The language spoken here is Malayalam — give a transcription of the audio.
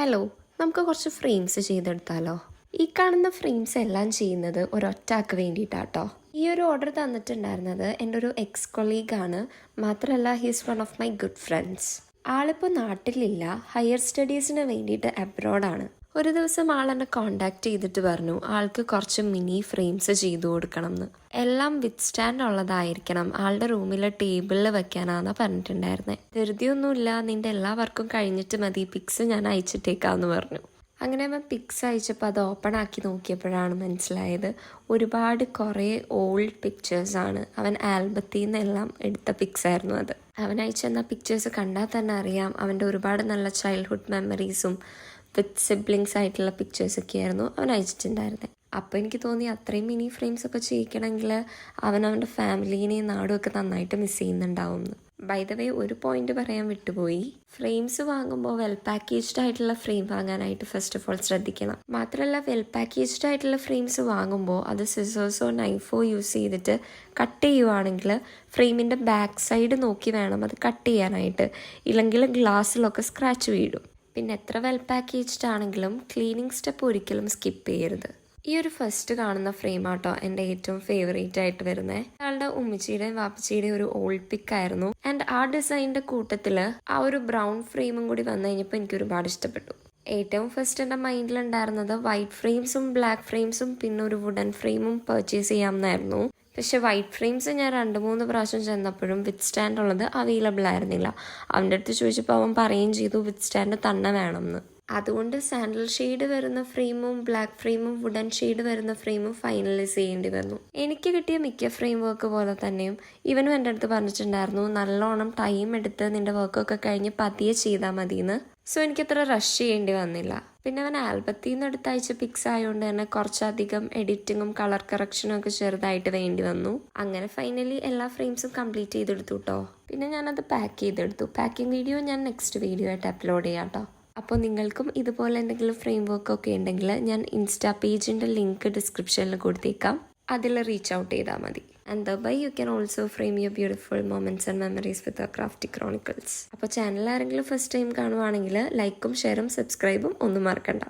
ഹലോ, നമുക്ക് കുറച്ച് ഫ്രെയിംസ് ചെയ്തെടുത്താലോ? ഈ കാണുന്ന ഫ്രെയിംസ് എല്ലാം ചെയ്യുന്നത് ഒരൊറ്റ ആൾക്ക് വേണ്ടിയിട്ടാട്ടോ. ഈ ഒരു ഓർഡർ തന്നിട്ടുണ്ടായിരുന്നത് എൻ്റെ ഒരു എക്സ് കൊളീഗാണ്. മാത്രമല്ല he's one of my good friends. ആളിപ്പോൾ നാട്ടിലില്ല, ഹയർ സ്റ്റഡീസിന് വേണ്ടിയിട്ട് അബ്രോഡാണ്. ഒരു ദിവസം ആളെന്നെ കോണ്ടാക്ട് ചെയ്തിട്ട് പറഞ്ഞു ആൾക്ക് കുറച്ച് മിനി ഫ്രെയിംസ് ചെയ്തു കൊടുക്കണം എന്ന്. എല്ലാം വിത്ത് സ്റ്റാൻഡ് ഉള്ളതായിരിക്കണം, ആളുടെ റൂമിലെ ടേബിളിൽ വെക്കാനാണെന്ന് പറഞ്ഞിട്ടുണ്ടായിരുന്നത്. ധൃതിയൊന്നുമില്ല, നിന്റെ എല്ലാ വർക്കും കഴിഞ്ഞിട്ട് മതി, പിക്സ് ഞാൻ അയച്ചിട്ടേക്കാന്ന് പറഞ്ഞു. അങ്ങനെ അവൻ പിക്സ് അയച്ചപ്പോൾ അത് ഓപ്പൺ ആക്കി നോക്കിയപ്പോഴാണ് മനസ്സിലായത് ഒരുപാട് കുറേ ഓൾഡ് പിക്ചേഴ്സാണ്. അവൻ ആൽബത്തിൽ നിന്നെല്ലാം എടുത്ത പിക്സ് ആയിരുന്നു അത്. അവൻ അയച്ചെന്ന പിക്ചേഴ്സ് കണ്ടാൽ തന്നെ അറിയാം അവൻ്റെ ഒരുപാട് നല്ല ചൈൽഡ്ഹുഡ് മെമ്മറീസും വിത്ത് സിബ്ലിങ്സ് ആയിട്ടുള്ള പിക്ചേഴ്സൊക്കെ ആയിരുന്നു അവൻ അയച്ചിട്ടുണ്ടായിരുന്നത്. അപ്പോൾ എനിക്ക് തോന്നി അത്രയും മിനി ഫ്രെയിംസ് ഒക്കെ ചെയ്യിക്കണമെങ്കിൽ അവൻ അവൻ്റെ ഫാമിലീനെയും നാടും ഒക്കെ നന്നായിട്ട് മിസ് ചെയ്യുന്നുണ്ടാവും എന്ന്. ബൈ ദ വേ, ഒരു പോയിന്റ് പറയാൻ വിട്ടുപോയി. ഫ്രെയിംസ് വാങ്ങുമ്പോൾ വെൽ പാക്കേജ്ഡ് ആയിട്ടുള്ള ഫ്രെയിം വാങ്ങാനായിട്ട് ഫസ്റ്റ് ഓഫ് ഓൾ ശ്രദ്ധിക്കണം. മാത്രമല്ല, വെൽ പാക്കേജ്ഡ് ആയിട്ടുള്ള ഫ്രെയിംസ് വാങ്ങുമ്പോൾ അത് സിസേഴ്സോ നൈഫോ യൂസ് ചെയ്തിട്ട് കട്ട് ചെയ്യുവാണെങ്കിൽ ഫ്രെയിമിൻ്റെ ബാക്ക് സൈഡ് നോക്കി വേണം അത് കട്ട് ചെയ്യാനായിട്ട്, ഇല്ലെങ്കിൽ ഗ്ലാസ്സിലൊക്കെ സ്ക്രാച്ച് വീഴും. പിന്നെ എത്ര വെൽ പാക്കേജ്ഡ് ആണെങ്കിലും ക്ലീനിങ് സ്റ്റെപ്പ് ഒരിക്കലും സ്കിപ്പ് ചെയ്യരുത്. ഈ ഒരു ഫസ്റ്റ് കാണുന്ന ഫ്രെയിം ആട്ടോ എൻ്റെ ഏറ്റവും ഫേവറേറ്റ് ആയിട്ട് വരുന്നത്. അയാളുടെ ഉമ്മച്ചിയുടെയും വാപ്പച്ചിയുടെയും ഒരു ഓൾഡ് പിക്ക് ആയിരുന്നു. ആൻഡ് ആ ഡിസൈനിന്റെ കൂട്ടത്തിൽ ആ ഒരു ബ്രൗൺ ഫ്രെയിമും കൂടി വന്നു കഴിഞ്ഞപ്പോൾ എനിക്ക് ഒരുപാട് ഇഷ്ടപ്പെട്ടു. ഏറ്റവും ഫസ്റ്റ് എൻ്റെ മൈൻഡിലുണ്ടായിരുന്നത് വൈറ്റ് ഫ്രെയിംസും ബ്ലാക്ക് ഫ്രെയിംസും പിന്നെ ഒരു വുഡൻ ഫ്രെയിമും പർച്ചേസ് ചെയ്യാമെന്നായിരുന്നു. പക്ഷെ വൈറ്റ് ഫ്രെയിംസ് ഞാൻ 2-3 പ്രാവശ്യം ചെന്നപ്പോഴും വിത്ത് സ്റ്റാൻഡ് ഉള്ളത് അവൈലബിൾ ആയിരുന്നില്ല. അവൻ്റെ അടുത്ത് ചോദിച്ചപ്പോൾ അവൻ പറയുകയും ചെയ്തു വിത്ത് സ്റ്റാൻഡ് തന്നെ വേണമെന്ന്. അതുകൊണ്ട് സാൻഡൽ ഷെയ്ഡ് വരുന്ന ഫ്രെയിമും ബ്ലാക്ക് ഫ്രെയിമും വുഡൻ ഷെയ്ഡ് വരുന്ന ഫ്രെയിമും ഫൈനലൈസ് ചെയ്യേണ്ടി വന്നു. എനിക്ക് കിട്ടിയ മിക്ക ഫ്രെയിം വർക്ക് പോലെ തന്നെയും ഇവനും എൻ്റെ അടുത്ത് പറഞ്ഞിട്ടുണ്ടായിരുന്നു നല്ലോണം ടൈം എടുത്ത് നിന്റെ വർക്കൊക്കെ കഴിഞ്ഞ് പതിയെ ചെയ്താൽ മതിയെന്ന്. സോ എനിക്കത്ര റഷ് ചെയ്യേണ്ടി വന്നില്ല. പിന്നെ അവൻ ആൽബത്തിൽ നിന്ന് എടുത്തയച്ച പിക്സ് ആയതുകൊണ്ട് തന്നെ കുറച്ചധികം എഡിറ്റിങ്ങും കളർ കറക്ഷനും ഒക്കെ ചെറുതായിട്ട് വേണ്ടി വന്നു. അങ്ങനെ ഫൈനലി എല്ലാ ഫ്രെയിംസും കംപ്ലീറ്റ് ചെയ്തെടുത്തു കേട്ടോ. പിന്നെ ഞാനത് പാക്ക് ചെയ്തെടുത്തു. പാക്കിംഗ് വീഡിയോ ഞാൻ നെക്സ്റ്റ് വീഡിയോ ആയിട്ട് അപ്ലോഡ് ചെയ്യാം കേട്ടോ. അപ്പോൾ നിങ്ങൾക്കും ഇതുപോലെ എന്തെങ്കിലും ഫ്രെയിം വർക്കൊക്കെ ഉണ്ടെങ്കിൽ ഞാൻ ഇൻസ്റ്റാ പേജിൻ്റെ ലിങ്ക് ഡിസ്ക്രിപ്ഷനിൽ കൊടുത്തേക്കാം, അതിൽ റീച്ച് ഔട്ട് ചെയ്താൽ മതി. And Dubai you can also frame your beautiful moments and memories with Crafty Chronicles. അപ്പോൾ ചാനൽ ആരെങ്കിലും ഫസ്റ്റ് ടൈം കാണുവാണെങ്കിൽ ലൈക്കും ഷെയറും സബ്സ്ക്രൈബും ഒന്നും മറക്കണ്ട.